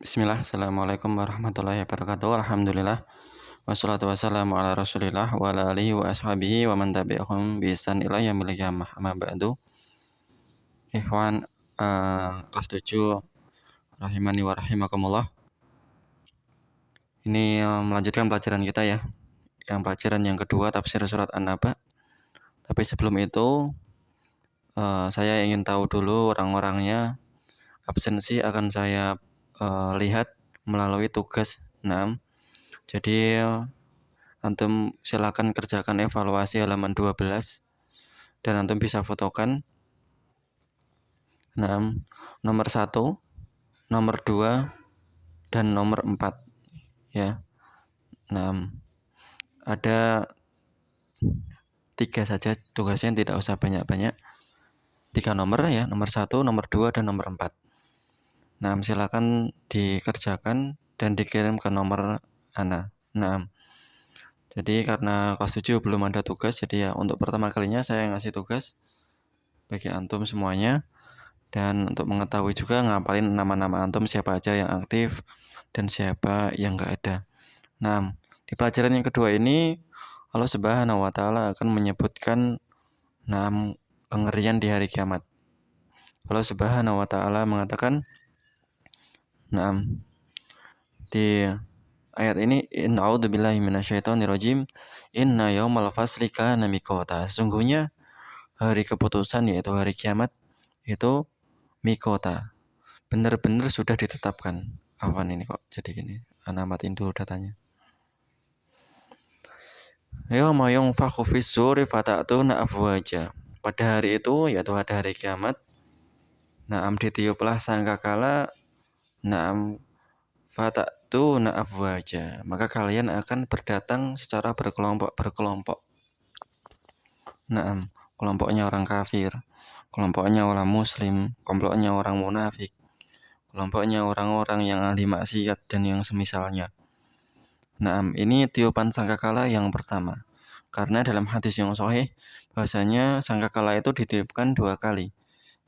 Bismillah, Assalamualaikum warahmatullahi wabarakatuh. Alhamdulillah, wassalatu wassalamu ala rasulillah wa ala alihi wa ashabihi wa man tabi'ahum bi ihsan ila yaumil qiyamah. Amma ba'du. Ikhwan, kelas 7 rahimani wa rahimakumullah. Ini melanjutkan pelajaran kita ya. Yang pelajaran yang kedua tafsir surat An-Naba. Tapi sebelum itu saya ingin tahu dulu orang-orangnya. Absensi akan saya lihat melalui tugas 6. Jadi antum silakan kerjakan evaluasi halaman 12 dan antum bisa fotokan. Nomor 1, nomor 2, dan nomor 4 ya. Ada 3 saja tugasnya, tidak usah banyak-banyak. 3 nomor ya, nomor 1, nomor 2, dan nomor 4. Silakan dikerjakan dan dikirim ke nomor ana. Jadi karena kelas 7 belum ada tugas, jadi ya untuk pertama kalinya saya ngasih tugas bagi antum semuanya. Dan untuk mengetahui juga ngapalin nama-nama antum, siapa aja yang aktif dan siapa yang enggak ada. Di pelajaran yang kedua ini Allah Subhanahu wa taala akan menyebutkan kengerian di hari kiamat. Allah Subhanahu wa taala mengatakan di ayat ini, a'udzubillahi minasyaitonirrajim, inna yaumal fasli kana miqata. Sesungguhnya hari keputusan yaitu hari kiamat itu miqata, benar-benar sudah ditetapkan. Apaan ini kok jadi gini? Ana matiin dulu datanya. Yauma yunfakhu fis-suri fatatuna afwaja. Pada hari itu yaitu pada hari kiamat, ditiuplah sangkakala, fatatuna afwaja, maka kalian akan berdatang secara berkelompok-berkelompok. Kelompoknya orang kafir, kelompoknya orang muslim, kelompoknya orang munafik, kelompoknya orang-orang yang ahli maksiat dan yang semisalnya. Ini tiupan sangkakala yang pertama. Karena dalam hadis yang sahih bahwasanya sangkakala itu ditiupkan 2 kali,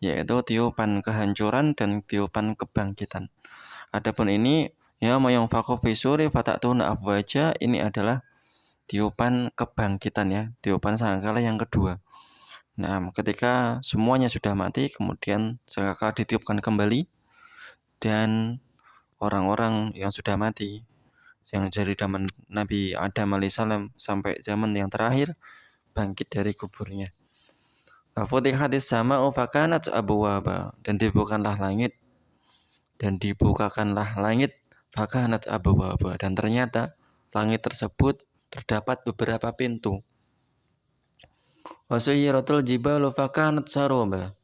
yaitu tiupan kehancuran dan tiupan kebangkitan. Adapun ini yauma yunfakhu fis-suri fatatuna afwaja, ini adalah tiupan kebangkitan ya, tiupan sangkakala yang kedua. Ketika semuanya sudah mati, kemudian sangkakala ditiupkan kembali dan orang-orang yang sudah mati yang dari zaman Nabi Adam alaihissalam sampai zaman yang terakhir bangkit dari kuburnya. Futihatis sama'u fakanat abwaba, dan dibukakanlah langit fakanat abwaba, dan ternyata langit tersebut terdapat beberapa pintu. Wasuyiratul jibalu fakanat saroba.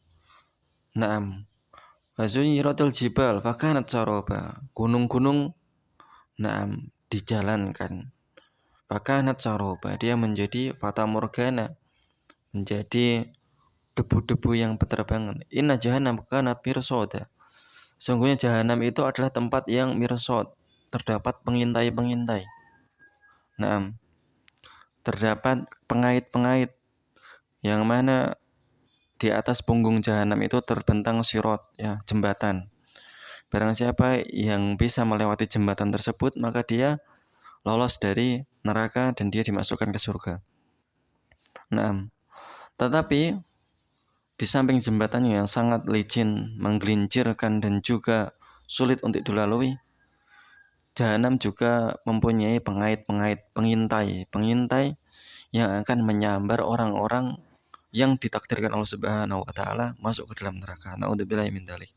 Wasuyiratul jibal fakanat saroba. Gunung-gunung dijalankan. Fakanat saroba, dia menjadi fata morgana, menjadi debu-debu yang berterbangan. Inna jahannam kanat mirsoda. Sungguhnya jahanam itu adalah tempat yang mirsod, terdapat pengintai-pengintai. Terdapat pengait-pengait, yang mana di atas punggung jahanam itu terbentang sirot ya, jembatan. Barang siapa yang bisa melewati jembatan tersebut, maka dia lolos dari neraka dan dia dimasukkan ke surga. Tetapi di samping jembatannya yang sangat licin, menggelincirkan dan juga sulit untuk dilalui, jahanam juga mempunyai pengait-pengait, pengintai yang akan menyambar orang-orang yang ditakdirkan Allah Subhanahu wa taala masuk ke dalam neraka. Naudzubillahi min dzalik.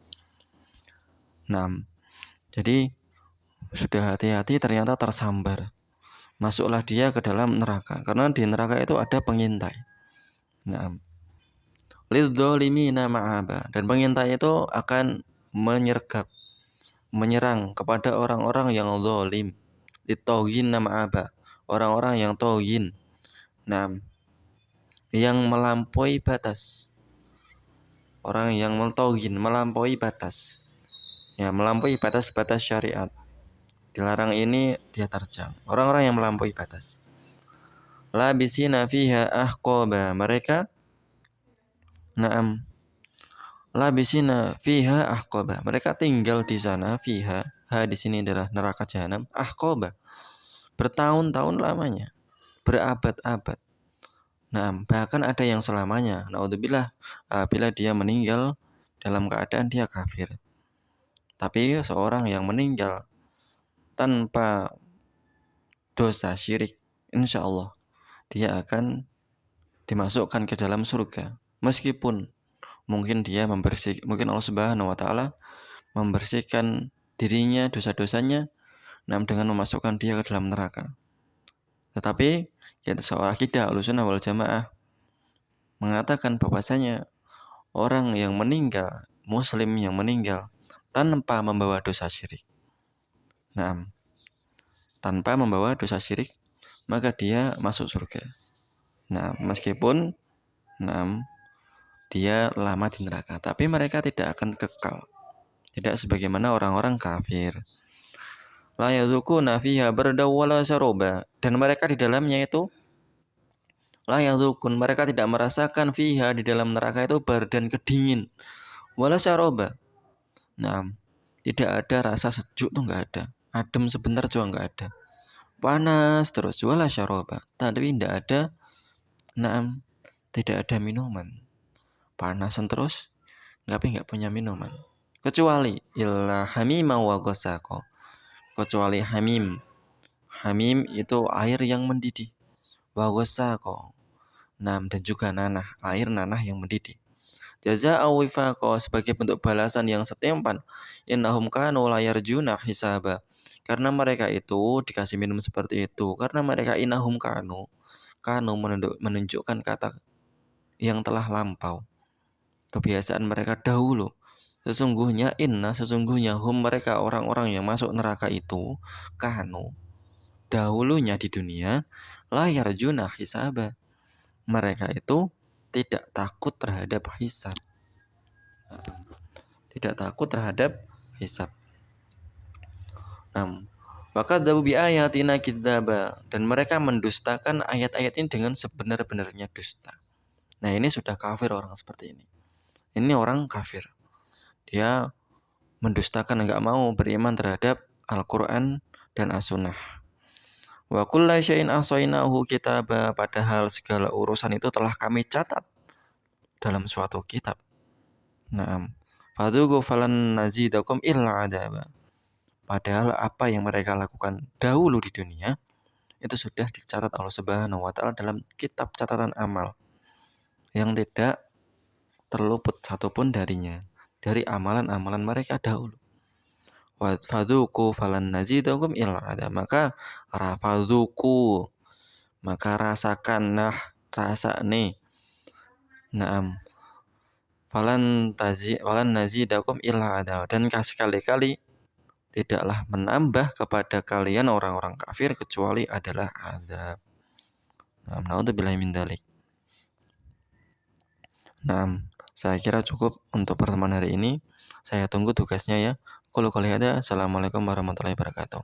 Jadi sudah hati-hati ternyata tersambar. Masuklah dia ke dalam neraka, karena di neraka itu ada pengintai. Lidzolimina ma'aba, dan pengintai itu akan menyerang kepada orang-orang yang zalim. Litoghin ma'aba, orang-orang yang toghin, yang melampaui batas. Orang yang mentoghin, melampaui batas. Ya, melampaui batas-batas syariat. Dilarang ini dia terjang. Orang-orang yang melampaui batas. Labisina fiha ahqaba, mereka labisina fiha ahqaba, mereka tinggal di sana fiha di sini adalah neraka jahanam. Ahqaba, bertahun-tahun lamanya, berabad-abad. Nah, bahkan ada yang selamanya. Naudzubillah, bila dia meninggal dalam keadaan dia kafir. Tapi seorang yang meninggal tanpa dosa syirik, insya Allah dia akan dimasukkan ke dalam surga. Meskipun mungkin mungkin Allah Subhanahu wa taala membersihkan dirinya, dosa-dosanya, dengan memasukkan dia ke dalam neraka. Tetapi kita seorang akidah Ahlussunnah wal Jamaah mengatakan bahwasanya orang yang meninggal, muslim yang meninggal tanpa membawa dosa syirik. Tanpa membawa dosa syirik, maka dia masuk surga. Meskipun dia lama di neraka, tapi mereka tidak akan kekal. Tidak sebagaimana orang-orang kafir. La yadzuquna fiha barda wala syaroba, dan mereka di dalamnya itu la yadzuqun, mereka tidak merasakan fiha di dalam neraka itu bardan kedingin, wala syaroba. Tidak ada rasa sejuk tuh, enggak ada. Adem sebentar juga enggak ada. Panas terus, wala syaroba, tapi tidak ada tidak ada minuman. Panasan terus, tapi enggak punya minuman. Kecuali illa hamima wa ghassaqa, kecuali hamim. Hamim itu air yang mendidih. Wa ghassaqa, dan juga nanah, air nanah yang mendidih. Jazaa'a wifaqa, sebagai bentuk balasan yang setempan. Innahum kanu la yarjuna hisaba, karena mereka itu dikasih minum seperti itu. Karena mereka innahum kanu menunjukkan kata yang telah lampau, kebiasaan mereka dahulu. Sesungguhnya hum, mereka orang-orang yang masuk neraka itu, kanu, dahulunya di dunia, la yarjuna hisaba, mereka itu tidak takut terhadap hisab. Tidak takut terhadap hisab. Wakadzabu bi ayatina kidzaba, dan mereka mendustakan ayat-ayat ini dengan sebenar-benarnya dusta. Ini sudah kafir orang seperti ini. Ini orang kafir. Dia mendustakan, enggak mau beriman terhadap Al-Quran dan As-Sunnah. Wa kulla syai'in ahsainahu kitaba, padahal segala urusan itu telah kami catat dalam suatu kitab. Fadzuqu falan nazidakum illa adzaba, padahal apa yang mereka lakukan dahulu di dunia itu sudah dicatat Allah Subhanahu wa taala dalam kitab catatan amal yang tidak terluput satupun darinya, dari amalan-amalan mereka dahulu. Wa fadzuqu falan nazidakum illa adzab, maka rafadzuqu, maka rasakan, rasa nih. Falan nazidakum illa adzab, dan sekali-kali tidaklah menambah kepada kalian orang-orang kafir kecuali adalah azab. Naudzubillahi min dzalik. Saya kira cukup untuk pertemuan hari ini. Saya tunggu tugasnya ya. Qul qouli hadza. Assalamualaikum warahmatullahi wabarakatuh.